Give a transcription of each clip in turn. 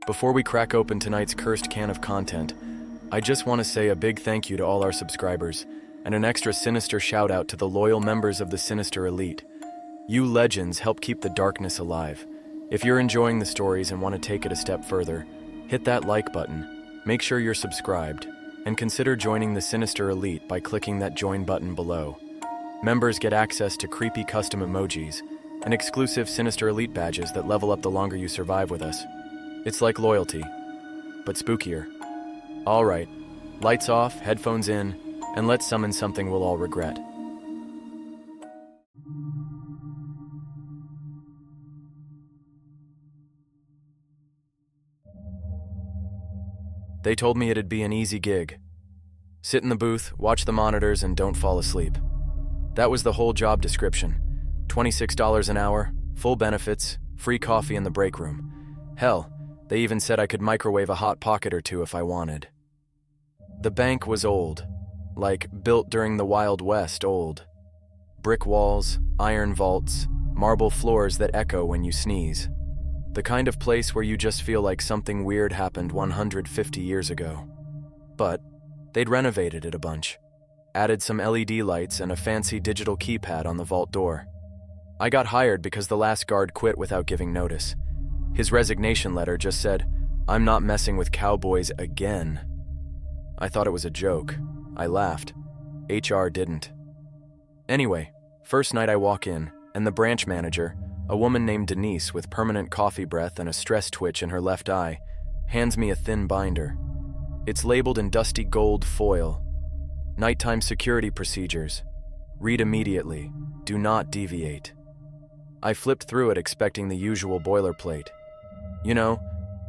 Before we crack open tonight's cursed can of content, I just want to say a big thank you to all our subscribers, and an extra Sinister shout out to the loyal members of the Sinister Elite. You legends help keep the darkness alive. If you're enjoying the stories and want to take it a step further, hit that like button, make sure you're subscribed, and consider joining the Sinister Elite by clicking that join button below. Members get access to creepy custom emojis and exclusive Sinister Elite badges that level up the longer you survive with us. It's like loyalty, but spookier. All right, lights off, headphones in, and let's summon something we'll all regret. They told me it'd be an easy gig. Sit in the booth, watch the monitors, and don't fall asleep. That was the whole job description. $26 an hour, full benefits, free coffee in the break room. Hell, they even said I could microwave a hot pocket or two if I wanted. The bank was old, like built during the Wild West old. Brick walls, iron vaults, marble floors that echo when you sneeze. The kind of place where you just feel like something weird happened 150 years ago. But they'd renovated it a bunch. Added some LED lights and a fancy digital keypad on the vault door. I got hired because the last guard quit without giving notice. His resignation letter just said, "I'm not messing with cowboys again." I thought it was a joke. I laughed. HR didn't. Anyway, first night I walk in, and the branch manager, a woman named Denise with permanent coffee breath and a stress twitch in her left eye, hands me a thin binder. It's labeled in dusty gold foil. Nighttime security procedures. Read immediately. Do not deviate. I flipped through it expecting the usual boilerplate. You know,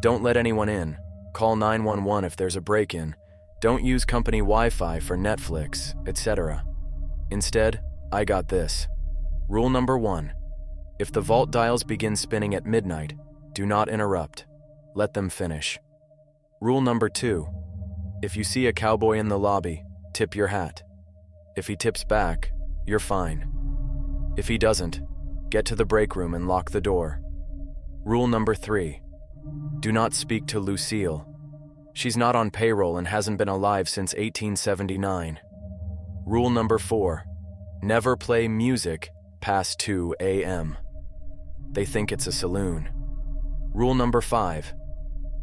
don't let anyone in. Call 911 if there's a break-in. Don't use company Wi-Fi for Netflix, etc. Instead, I got this. Rule number 1. If the vault dials begin spinning at midnight, do not interrupt. Let them finish. Rule number 2. If you see a cowboy in the lobby, tip your hat. If he tips back, you're fine. If he doesn't, get to the break room and lock the door. Rule number 3. Do not speak to Lucille. She's not on payroll and hasn't been alive since 1879. Rule number 4. Never play music past 2 a.m. They think it's a saloon. Rule number 5.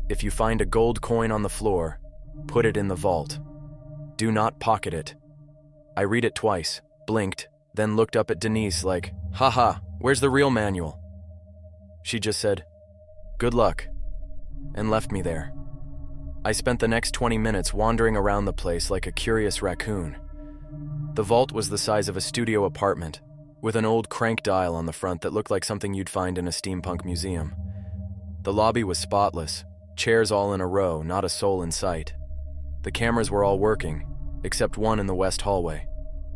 If you find a gold coin on the floor, put it in the vault. Do not pocket it. I read it twice, blinked, then looked up at Denise like, "Haha, where's the real manual?" She just said, "Good luck," and left me there. I spent the next 20 minutes wandering around the place like a curious raccoon. The vault was the size of a studio apartment, with an old crank dial on the front that looked like something you'd find in a steampunk museum. The lobby was spotless, chairs all in a row, not a soul in sight. The cameras were all working, except one in the west hallway.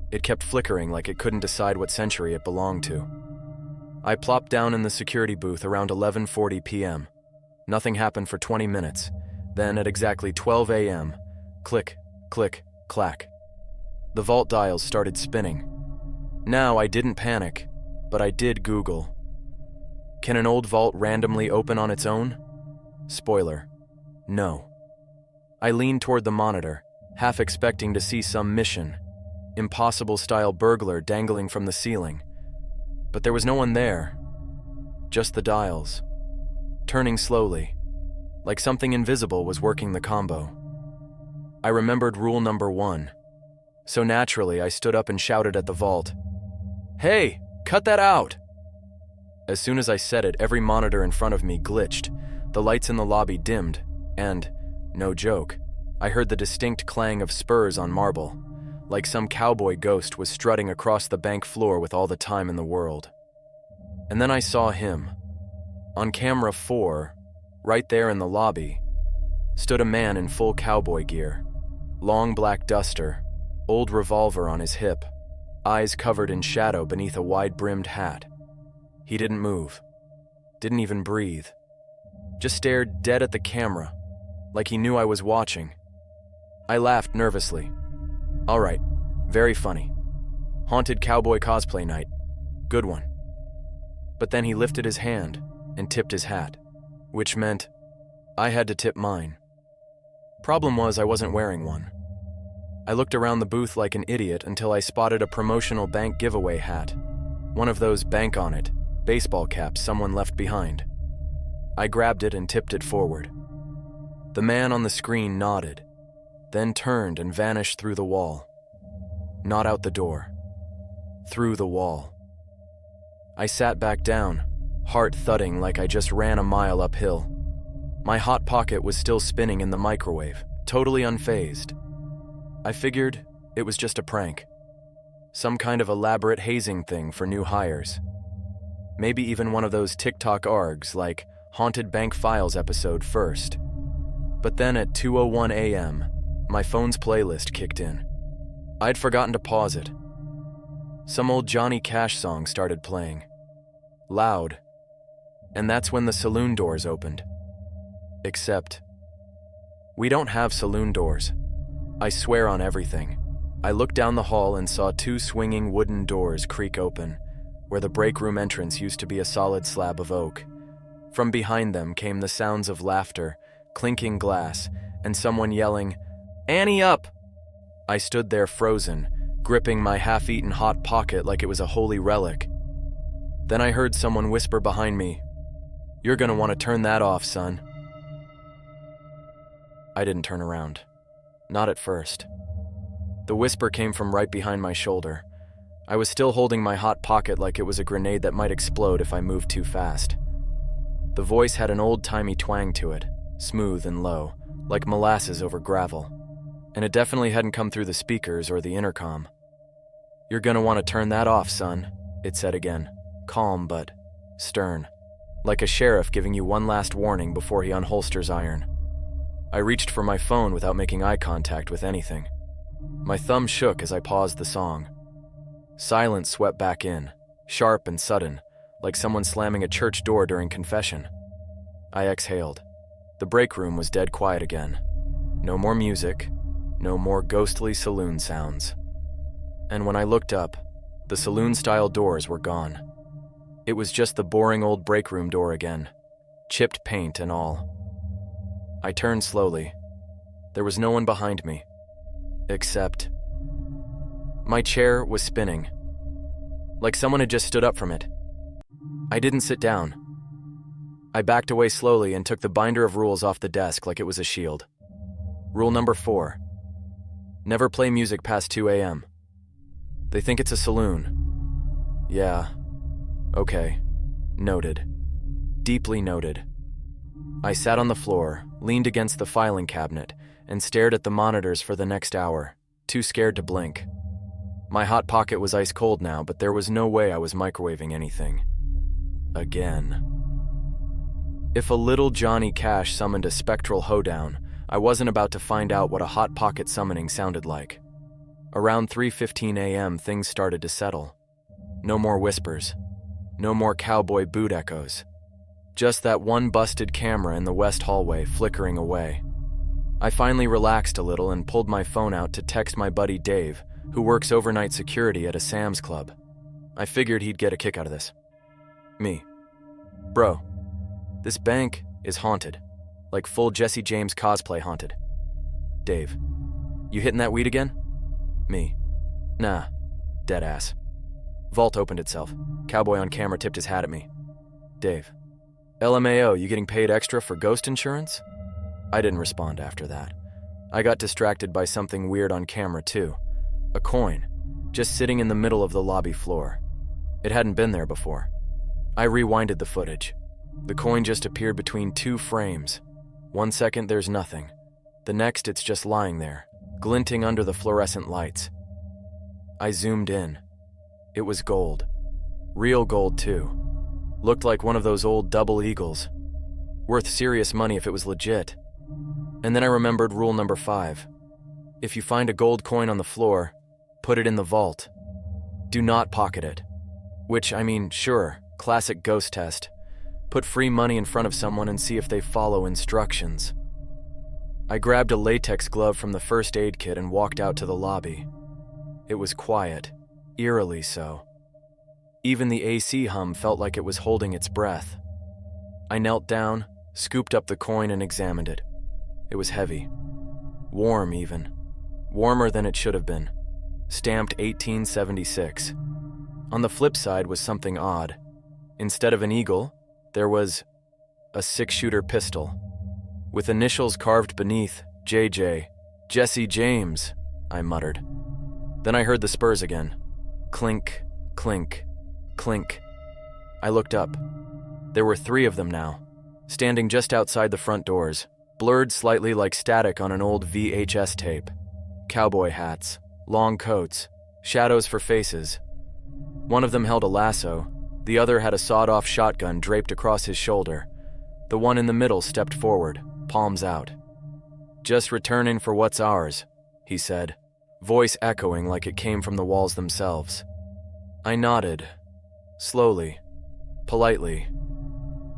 It kept flickering like it couldn't decide what century it belonged to. I plopped down in the security booth around 11:40 p.m. Nothing happened for 20 minutes. Then at exactly 12 a.m., click, click, clack. The vault dials started spinning. Now I didn't panic, but I did Google. Can an old vault randomly open on its own? Spoiler, no. I leaned toward the monitor, half expecting to see some Mission Impossible-style burglar dangling from the ceiling. But there was no one there. Just the dials. Turning slowly, like something invisible was working the combo. I remembered rule number 1. So naturally, I stood up and shouted at the vault, "Hey, cut that out!" As soon as I said it, every monitor in front of me glitched, the lights in the lobby dimmed, and, no joke, I heard the distinct clang of spurs on marble, like some cowboy ghost was strutting across the bank floor with all the time in the world. And then I saw him. On camera 4, right there in the lobby, stood a man in full cowboy gear, long black duster, old revolver on his hip, eyes covered in shadow beneath a wide-brimmed hat. He didn't move, didn't even breathe, just stared dead at the camera, like he knew I was watching. I laughed nervously. All right, very funny. Haunted cowboy cosplay night. Good one. But then he lifted his hand and tipped his hat, which meant I had to tip mine. Problem was, I wasn't wearing one. I looked around the booth like an idiot until I spotted a promotional bank giveaway hat. One of those bank on it baseball caps someone left behind. I grabbed it and tipped it forward. The man on the screen nodded, then turned and vanished through the wall. Not out the door. Through the wall. I sat back down, heart thudding like I just ran a mile uphill. My hot pocket was still spinning in the microwave, totally unfazed. I figured it was just a prank. Some kind of elaborate hazing thing for new hires. Maybe even one of those TikTok args like Haunted Bank Files episode first. But then at 2:01 a.m., my phone's playlist kicked in. I'd forgotten to pause it. Some old Johnny Cash song started playing. Loud. And that's when the saloon doors opened. Except, we don't have saloon doors. I swear on everything. I looked down the hall and saw two swinging wooden doors creak open, where the break room entrance used to be a solid slab of oak. From behind them came the sounds of laughter, clinking glass, and someone yelling, "Annie up!" I stood there frozen, gripping my half-eaten hot pocket like it was a holy relic. Then I heard someone whisper behind me, "You're gonna want to turn that off, son." I didn't turn around. Not at first. The whisper came from right behind my shoulder. I was still holding my hot pocket like it was a grenade that might explode if I moved too fast. The voice had an old-timey twang to it, smooth and low, like molasses over gravel. And it definitely hadn't come through the speakers or the intercom. "You're gonna want to turn that off, son," it said again, calm but stern, like a sheriff giving you one last warning before he unholsters iron. I reached for my phone without making eye contact with anything. My thumb shook as I paused the song. Silence swept back in, sharp and sudden, like someone slamming a church door during confession. I exhaled. The break room was dead quiet again. No more music, no more ghostly saloon sounds. And when I looked up, the saloon-style doors were gone. It was just the boring old break room door again, chipped paint and all. I turned slowly. There was no one behind me. Except... my chair was spinning. Like someone had just stood up from it. I didn't sit down. I backed away slowly and took the binder of rules off the desk like it was a shield. Rule number 4. Never play music past 2 a.m. They think it's a saloon. Yeah. Okay. Noted. Deeply noted. I sat on the floor, leaned against the filing cabinet, and stared at the monitors for the next hour, too scared to blink. My hot pocket was ice cold now, but there was no way I was microwaving anything. Again. If a little Johnny Cash summoned a spectral hoedown, I wasn't about to find out what a hot pocket summoning sounded like. Around 3:15 a.m., things started to settle. No more whispers. No more cowboy boot echoes. Just that one busted camera in the west hallway flickering away. I finally relaxed a little and pulled my phone out to text my buddy Dave, who works overnight security at a Sam's Club. I figured he'd get a kick out of this. Me. Bro, this bank is haunted. Like full Jesse James cosplay haunted. Dave, you hitting that weed again? Me. Nah. Deadass. Vault opened itself. Cowboy on camera tipped his hat at me. Dave. LMAO, you getting paid extra for ghost insurance? I didn't respond after that. I got distracted by something weird on camera too. A coin, just sitting in the middle of the lobby floor. It hadn't been there before. I rewinded the footage. The coin just appeared between two frames. 1 second there's nothing. The next it's just lying there, glinting under the fluorescent lights. I zoomed in. It was gold. Real gold too. Looked like one of those old double eagles. Worth serious money if it was legit. And then I remembered rule number 5. If you find a gold coin on the floor, put it in the vault. Do not pocket it. Which, I mean, sure, classic ghost test. Put free money in front of someone and see if they follow instructions. I grabbed a latex glove from the first aid kit and walked out to the lobby. It was quiet, eerily so. Even the AC hum felt like it was holding its breath. I knelt down, scooped up the coin and examined it. It was heavy. Warm, even. Warmer than it should have been. Stamped 1876. On the flip side was something odd. Instead of an eagle, there was a 6-shooter pistol, with initials carved beneath, JJ. Jesse James, I muttered. Then I heard the spurs again. Clink, clink, clink. I looked up. There were 3 of them now, standing just outside the front doors, blurred slightly like static on an old VHS tape. Cowboy hats, long coats, shadows for faces. One of them held a lasso, the other had a sawed-off shotgun draped across his shoulder. The one in the middle stepped forward, palms out. "Just returning for what's ours," he said, voice echoing like it came from the walls themselves. I nodded, slowly, politely,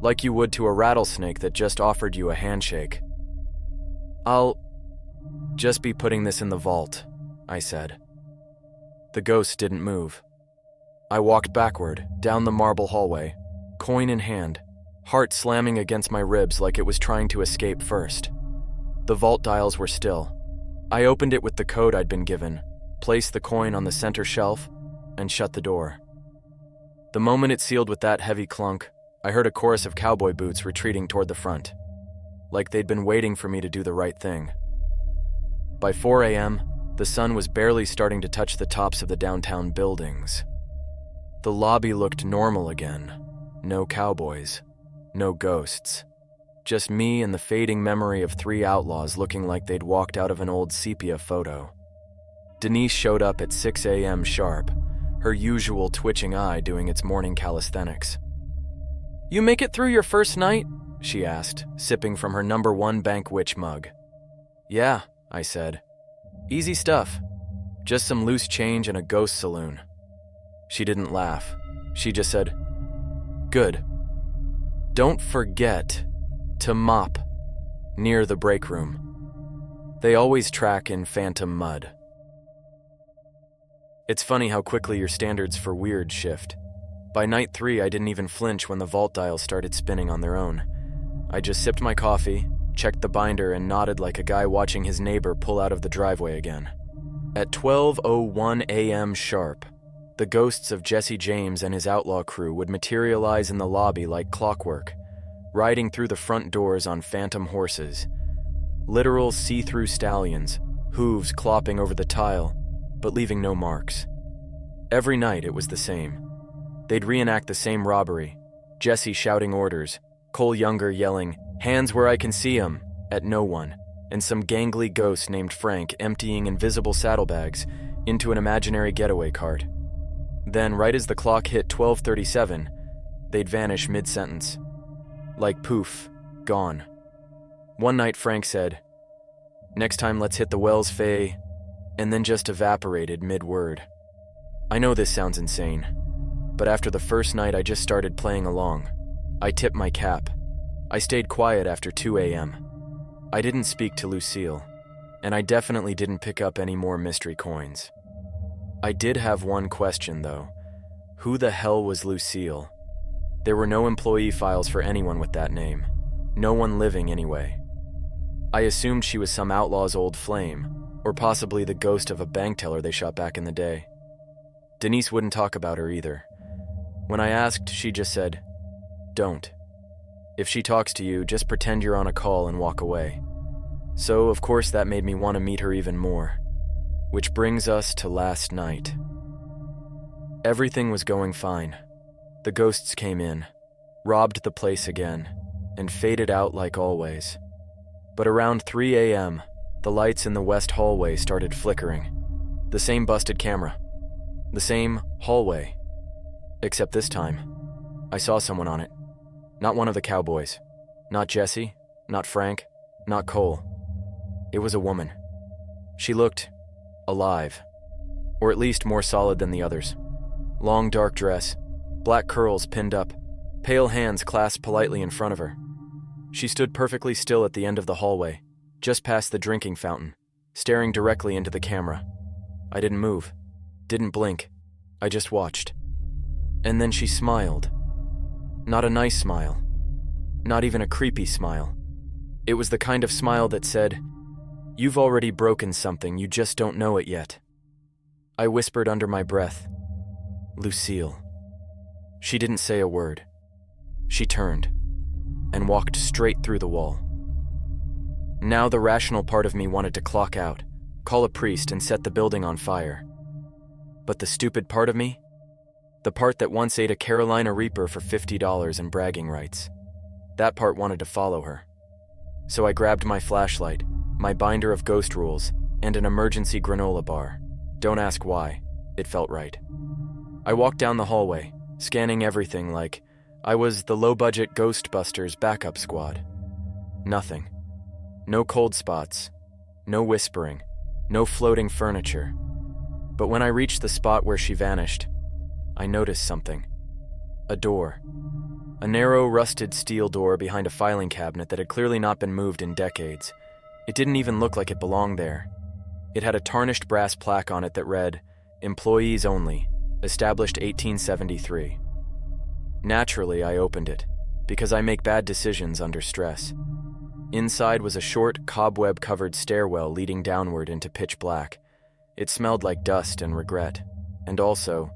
like you would to a rattlesnake that just offered you a handshake. "I'll just be putting this in the vault," I said. The ghost didn't move. I walked backward, down the marble hallway, coin in hand, heart slamming against my ribs like it was trying to escape first. The vault dials were still. I opened it with the code I'd been given, placed the coin on the center shelf, and shut the door. The moment it sealed with that heavy clunk, I heard a chorus of cowboy boots retreating toward the front, like they'd been waiting for me to do the right thing. By 4 a.m., the sun was barely starting to touch the tops of the downtown buildings. The lobby looked normal again. No cowboys, no ghosts. Just me and the fading memory of 3 outlaws looking like they'd walked out of an old sepia photo. Denise showed up at 6 a.m. sharp, her usual twitching eye doing its morning calisthenics. "You make it through your first night?" she asked, sipping from her number 1 bank witch mug. "Yeah," I said. "Easy stuff. Just some loose change and a ghost saloon." She didn't laugh. She just said, "Good. Don't forget to mop near the break room. They always track in phantom mud." It's funny how quickly your standards for weird shift. By night 3, I didn't even flinch when the vault dials started spinning on their own. I just sipped my coffee, checked the binder, and nodded like a guy watching his neighbor pull out of the driveway again. At 12:01 a.m. sharp, the ghosts of Jesse James and his outlaw crew would materialize in the lobby like clockwork, riding through the front doors on phantom horses. Literal see-through stallions, hooves clopping over the tile, but leaving no marks. Every night it was the same. They'd reenact the same robbery, Jesse shouting orders, Cole Younger yelling, "Hands where I can see 'em," at no one, and some gangly ghost named Frank emptying invisible saddlebags into an imaginary getaway cart. Then, right as the clock hit 12:37, they'd vanish mid-sentence. Like poof, gone. One night Frank said, "Next time let's hit the Wells Faye," and then just evaporated mid-word. I know this sounds insane, but after the first night I just started playing along. I tipped my cap. I stayed quiet after 2 a.m. I didn't speak to Lucille, and I definitely didn't pick up any more mystery coins. I did have one question, though. Who the hell was Lucille? There were no employee files for anyone with that name. No one living, anyway. I assumed she was some outlaw's old flame, or possibly the ghost of a bank teller they shot back in the day. Denise wouldn't talk about her either. When I asked, she just said, "Don't. If she talks to you, just pretend you're on a call and walk away." So, of course, that made me want to meet her even more. Which brings us to last night. Everything was going fine. The ghosts came in, robbed the place again, and faded out like always. But around 3 a.m., the lights in the west hallway started flickering. The same busted camera. The same hallway. Except this time, I saw someone on it. Not one of the cowboys. Not Jesse, not Frank, not Cole. It was a woman. She looked alive, or at least more solid than the others. Long dark dress, black curls pinned up, pale hands clasped politely in front of her. She stood perfectly still at the end of the hallway, just past the drinking fountain, staring directly into the camera. I didn't move, didn't blink. I just watched. And then she smiled. Not a nice smile. Not even a creepy smile. It was the kind of smile that said, "You've already broken something, you just don't know it yet." I whispered under my breath, "Lucille." She didn't say a word. She turned and walked straight through the wall. Now the rational part of me wanted to clock out, call a priest, and set the building on fire. But the stupid part of me? The part that once ate a Carolina Reaper for $50 and bragging rights. That part wanted to follow her. So I grabbed my flashlight, my binder of ghost rules, and an emergency granola bar. Don't ask why. It felt right. I walked down the hallway, scanning everything like I was the low-budget Ghostbusters backup squad. Nothing. No cold spots. No whispering. No floating furniture. But when I reached the spot where she vanished, I noticed something. A door. A narrow, rusted steel door behind a filing cabinet that had clearly not been moved in decades. It didn't even look like it belonged there. It had a tarnished brass plaque on it that read, "Employees Only, Established 1873. Naturally, I opened it, because I make bad decisions under stress. Inside was a short, cobweb-covered stairwell leading downward into pitch black. It smelled like dust and regret, and also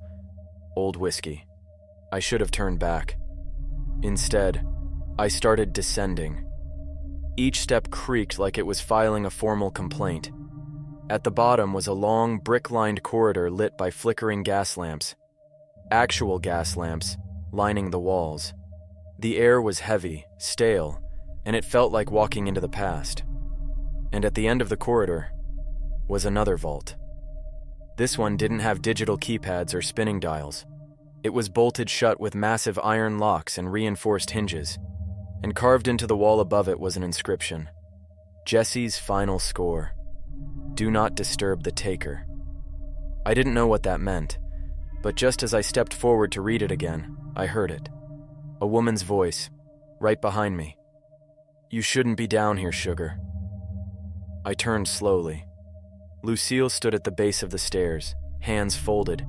old whiskey. I should have turned back. Instead, I started descending. Each step creaked like it was filing a formal complaint. At the bottom was a long, brick-lined corridor lit by flickering gas lamps. Actual gas lamps lining the walls. The air was heavy, stale, and it felt like walking into the past. And at the end of the corridor was another vault. This one didn't have digital keypads or spinning dials. It was bolted shut with massive iron locks and reinforced hinges, and carved into the wall above it was an inscription. Jesse's final score. Do not disturb the taker. I didn't know what that meant, but just as I stepped forward to read it again, I heard it. A woman's voice, right behind me. You shouldn't be down here, sugar. I turned slowly. Lucille stood at the base of the stairs, hands folded,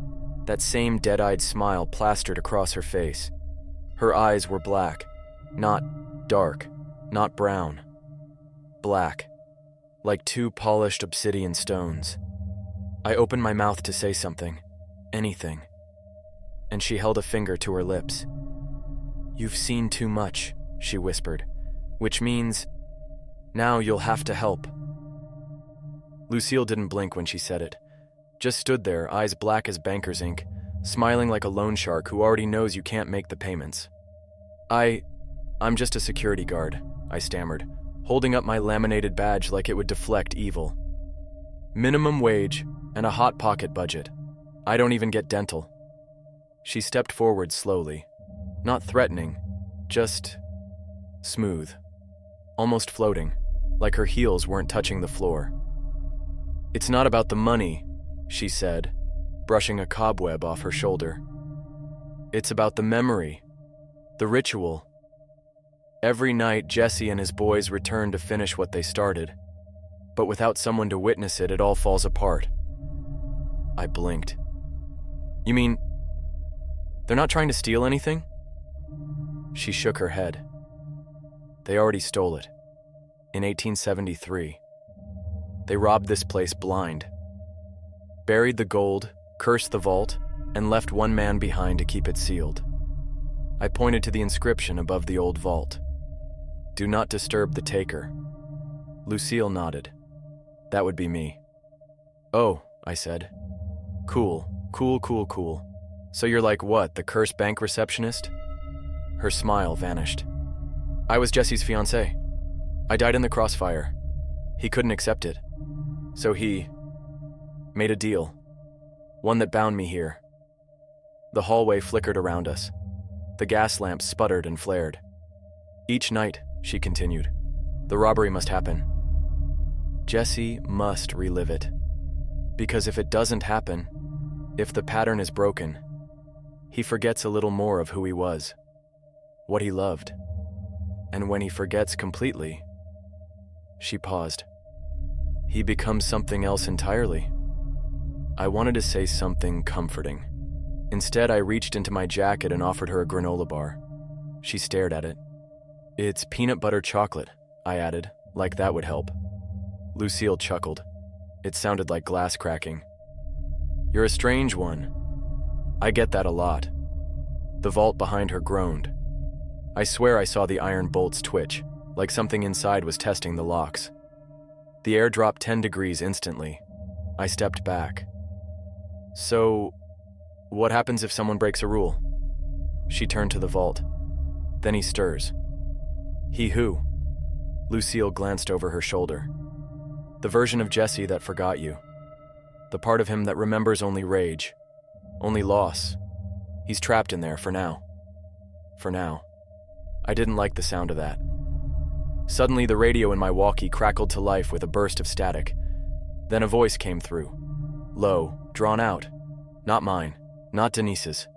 that same dead-eyed smile plastered across her face. Her eyes were black, not dark, not brown. Black, like two polished obsidian stones. I opened my mouth to say something, anything, and she held a finger to her lips. You've seen too much, she whispered, which means, now you'll have to help. Lucille didn't blink when she said it, just stood there, eyes black as banker's ink, smiling like a loan shark who already knows you can't make the payments. I'm just a security guard, I stammered, holding up my laminated badge like it would deflect evil. Minimum wage and a hot pocket budget. I don't even get dental. She stepped forward slowly, not threatening, just smooth, almost floating, like her heels weren't touching the floor. It's not about the money, she said, brushing a cobweb off her shoulder. It's about the memory, the ritual. Every night, Jesse and his boys return to finish what they started, but without someone to witness it, it all falls apart. I blinked. You mean, they're not trying to steal anything? She shook her head. They already stole it. In 1873. They robbed this place blind. Buried the gold, cursed the vault, and left one man behind to keep it sealed. I pointed to the inscription above the old vault. Do not disturb the taker. Lucille nodded. That would be me. Oh, I said. Cool. So you're like what, the cursed bank receptionist? Her smile vanished. I was Jesse's fiancé. I died in the crossfire. He couldn't accept it. So he made a deal. One that bound me here. The hallway flickered around us. The gas lamps sputtered and flared. Each night, she continued, the robbery must happen. Jesse must relive it. Because if it doesn't happen, if the pattern is broken, he forgets a little more of who he was, what he loved. And when he forgets completely, she paused. He becomes something else entirely. I wanted to say something comforting. Instead, I reached into my jacket and offered her a granola bar. She stared at it. It's peanut butter chocolate, I added, like that would help. Lucille chuckled. It sounded like glass cracking. You're a strange one. I get that a lot. The vault behind her groaned. I swear I saw the iron bolts twitch, like something inside was testing the locks. The air dropped 10 degrees instantly. I stepped back. So, what happens if someone breaks a rule? She turned to the vault. Then he stirs. He who? Lucille glanced over her shoulder. The version of Jesse that forgot you. The part of him that remembers only rage, only loss. He's trapped in there for now. For now. I didn't like the sound of that. Suddenly, the radio in my walkie crackled to life with a burst of static. Then a voice came through. Low, drawn out. Not mine, not Denise's.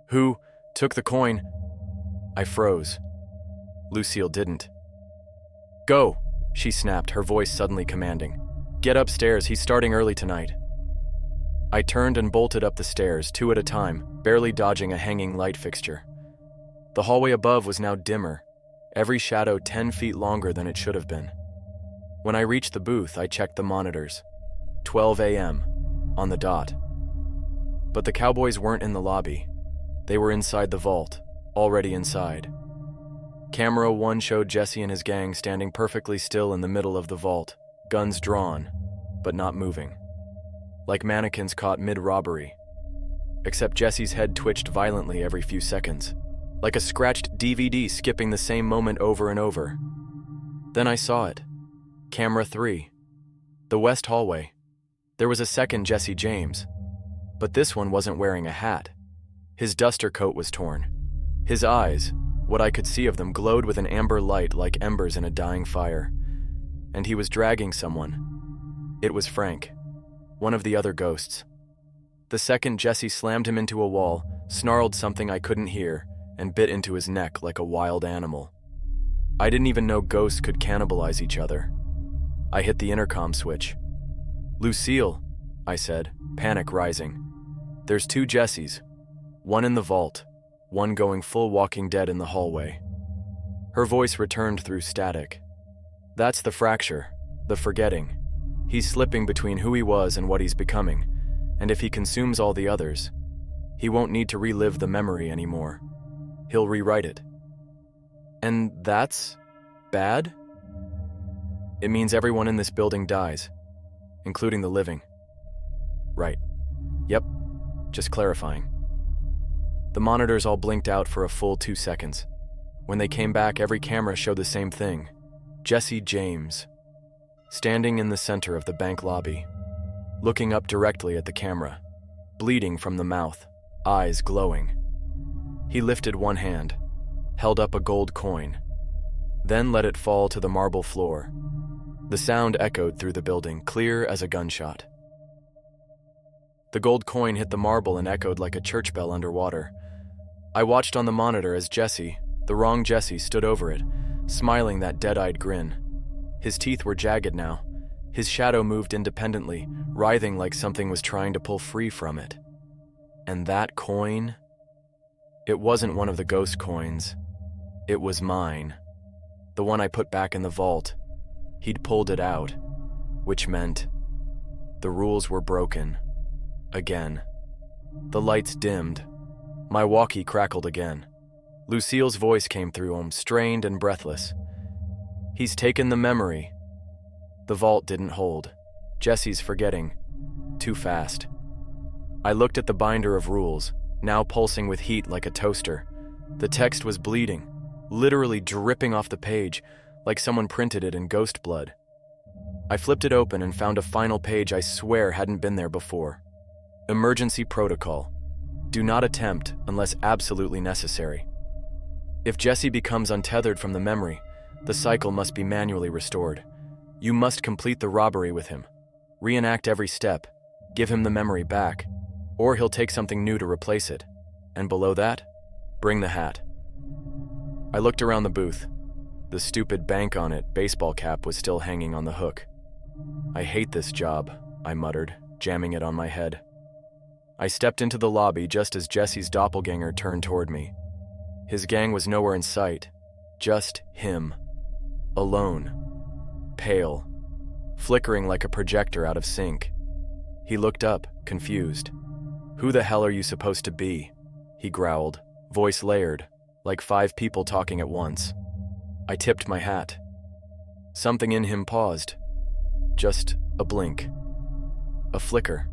Who took the coin? I froze. Lucille didn't. Go, she snapped, her voice suddenly commanding. Get upstairs, he's starting early tonight. I turned and bolted up the stairs, 2 at a time, barely dodging a hanging light fixture. The hallway above was now dimmer, every shadow 10 feet longer than it should have been. When I reached the booth, I checked the monitors. 12 a.m., on the dot. But the Cowboys weren't in the lobby. They were inside the vault, already inside. Camera 1 showed Jesse and his gang standing perfectly still in the middle of the vault, guns drawn, but not moving. Like mannequins caught mid-robbery. Except Jesse's head twitched violently every few seconds, like a scratched DVD skipping the same moment over and over. Then I saw it. Camera 3. The west hallway. There was a second Jesse James, but this one wasn't wearing a hat. His duster coat was torn. His eyes, what I could see of them, glowed with an amber light like embers in a dying fire. And he was dragging someone. It was Frank, one of the other ghosts. The second Jesse slammed him into a wall, snarled something I couldn't hear, and bit into his neck like a wild animal. I didn't even know ghosts could cannibalize each other. I hit the intercom switch. Lucille, I said, panic rising. There's 2 Jessies, one in the vault, one going full Walking Dead in the hallway. Her voice returned through static. That's the fracture, the forgetting. He's slipping between who he was and what he's becoming, and if he consumes all the others, he won't need to relive the memory anymore. He'll rewrite it. And that's bad? It means everyone in this building dies, including the living. Right. Yep, just clarifying. The monitors all blinked out for a full 2 seconds. When they came back, every camera showed the same thing. Jesse James, standing in the center of the bank lobby, looking up directly at the camera, bleeding from the mouth, eyes glowing. He lifted one hand, held up a gold coin, then let it fall to the marble floor. The sound echoed through the building, clear as a gunshot. The gold coin hit the marble and echoed like a church bell underwater. I watched on the monitor as Jesse, the wrong Jesse, stood over it, smiling that dead-eyed grin. His teeth were jagged now. His shadow moved independently, writhing like something was trying to pull free from it. And that coin? It wasn't one of the ghost coins. It was mine. The one I put back in the vault. He'd pulled it out, which meant the rules were broken. Again. The lights dimmed. My walkie crackled again. Lucille's voice came through him, strained and breathless. He's taken the memory. The vault didn't hold. Jesse's forgetting. Too fast. I looked at the binder of rules, now pulsing with heat like a toaster. The text was bleeding, literally dripping off the page, like someone printed it in ghost blood. I flipped it open and found a final page I swear hadn't been there before. Emergency protocol. Do not attempt unless absolutely necessary. If Jesse becomes untethered from the memory, the cycle must be manually restored. You must complete the robbery with him. Reenact every step. Give him the memory back, or he'll take something new to replace it. And below that, bring the hat. I looked around the booth. The stupid bank on it baseball cap was still hanging on the hook. I hate this job, I muttered, jamming it on my head. I stepped into the lobby just as Jesse's doppelganger turned toward me. His gang was nowhere in sight. Just him. Alone. Pale. Flickering like a projector out of sync. He looked up, confused. "Who the hell are you supposed to be?" he growled, voice layered, like 5 people talking at once. I tipped my hat. Something in him paused. Just a blink. A flicker.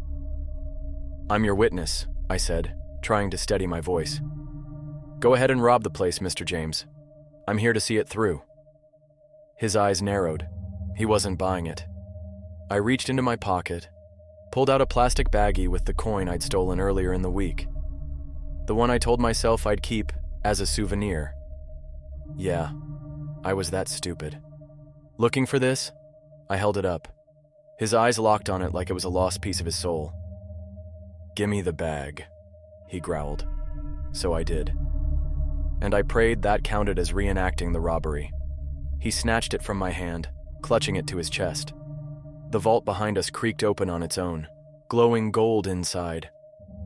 "I'm your witness," I said, trying to steady my voice. "Go ahead and rob the place, Mr. James. I'm here to see it through." His eyes narrowed. He wasn't buying it. I reached into my pocket, pulled out a plastic baggie with the coin I'd stolen earlier in the week. The one I told myself I'd keep as a souvenir. Yeah, I was that stupid. "Looking for this?" I held it up. His eyes locked on it like it was a lost piece of his soul. "Gimme the bag," he growled. So I did. And I prayed that counted as reenacting the robbery. He snatched it from my hand, clutching it to his chest. The vault behind us creaked open on its own, glowing gold inside.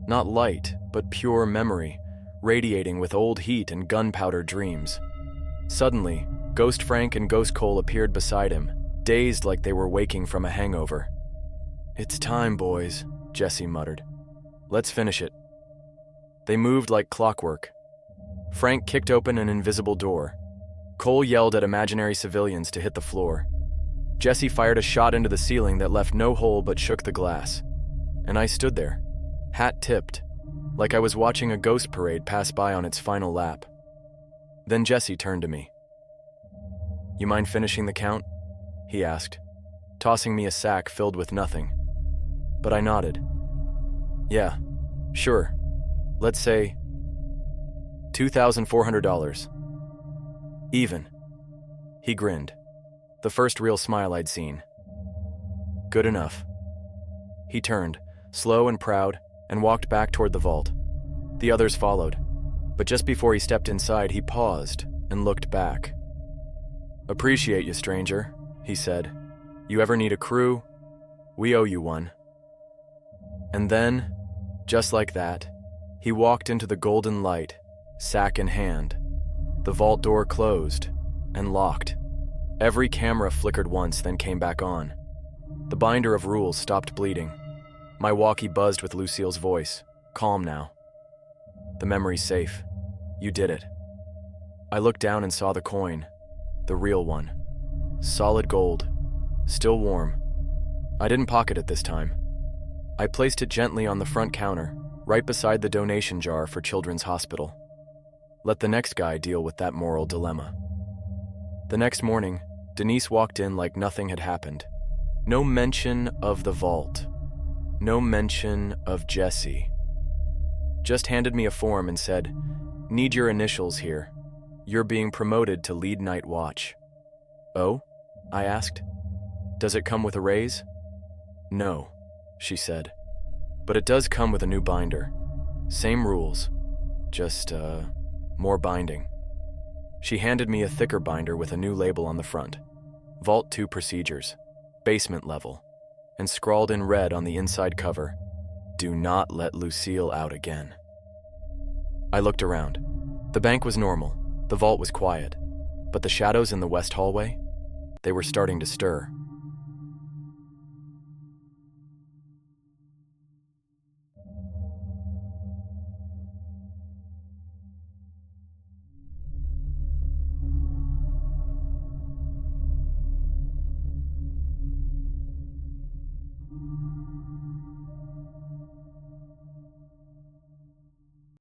Not light, but pure memory, radiating with old heat and gunpowder dreams. Suddenly, Ghost Frank and Ghost Cole appeared beside him, dazed like they were waking from a hangover. "It's time, boys," Jesse muttered. "Let's finish it." They moved like clockwork. Frank kicked open an invisible door. Cole yelled at imaginary civilians to hit the floor. Jesse fired a shot into the ceiling that left no hole but shook the glass. And I stood there, hat tipped, like I was watching a ghost parade pass by on its final lap. Then Jesse turned to me. "You mind finishing the count?" he asked, tossing me a sack filled with nothing. But I nodded. "Yeah, sure. Let's say $2,400. Even." He grinned, the first real smile I'd seen. "Good enough." He turned, slow and proud, and walked back toward the vault. The others followed, but just before he stepped inside, he paused and looked back. "Appreciate you, stranger," he said. "You ever need a crew? We owe you one." And then, just like that, he walked into the golden light, sack in hand. The vault door closed and locked. Every camera flickered once, then came back on. The binder of rules stopped bleeding. My walkie buzzed with Lucille's voice, calm now. "The memory's safe. You did it." I looked down and saw the coin, the real one. Solid gold, still warm. I didn't pocket it this time. I placed it gently on the front counter, right beside the donation jar for Children's Hospital. Let the next guy deal with that moral dilemma. The next morning, Denise walked in like nothing had happened. No mention of the vault. No mention of Jesse. Just handed me a form and said, "Need your initials here. You're being promoted to lead night watch." "Oh?" I asked. "Does it come with a raise?" "No," she said. "But it does come with a new binder. Same rules. Just, more binding." She handed me a thicker binder with a new label on the front. Vault 2 Procedures. Basement level. And scrawled in red on the inside cover, "Do not let Lucille out again." I looked around. The bank was normal. The vault was quiet. But the shadows in the west hallway? They were starting to stir.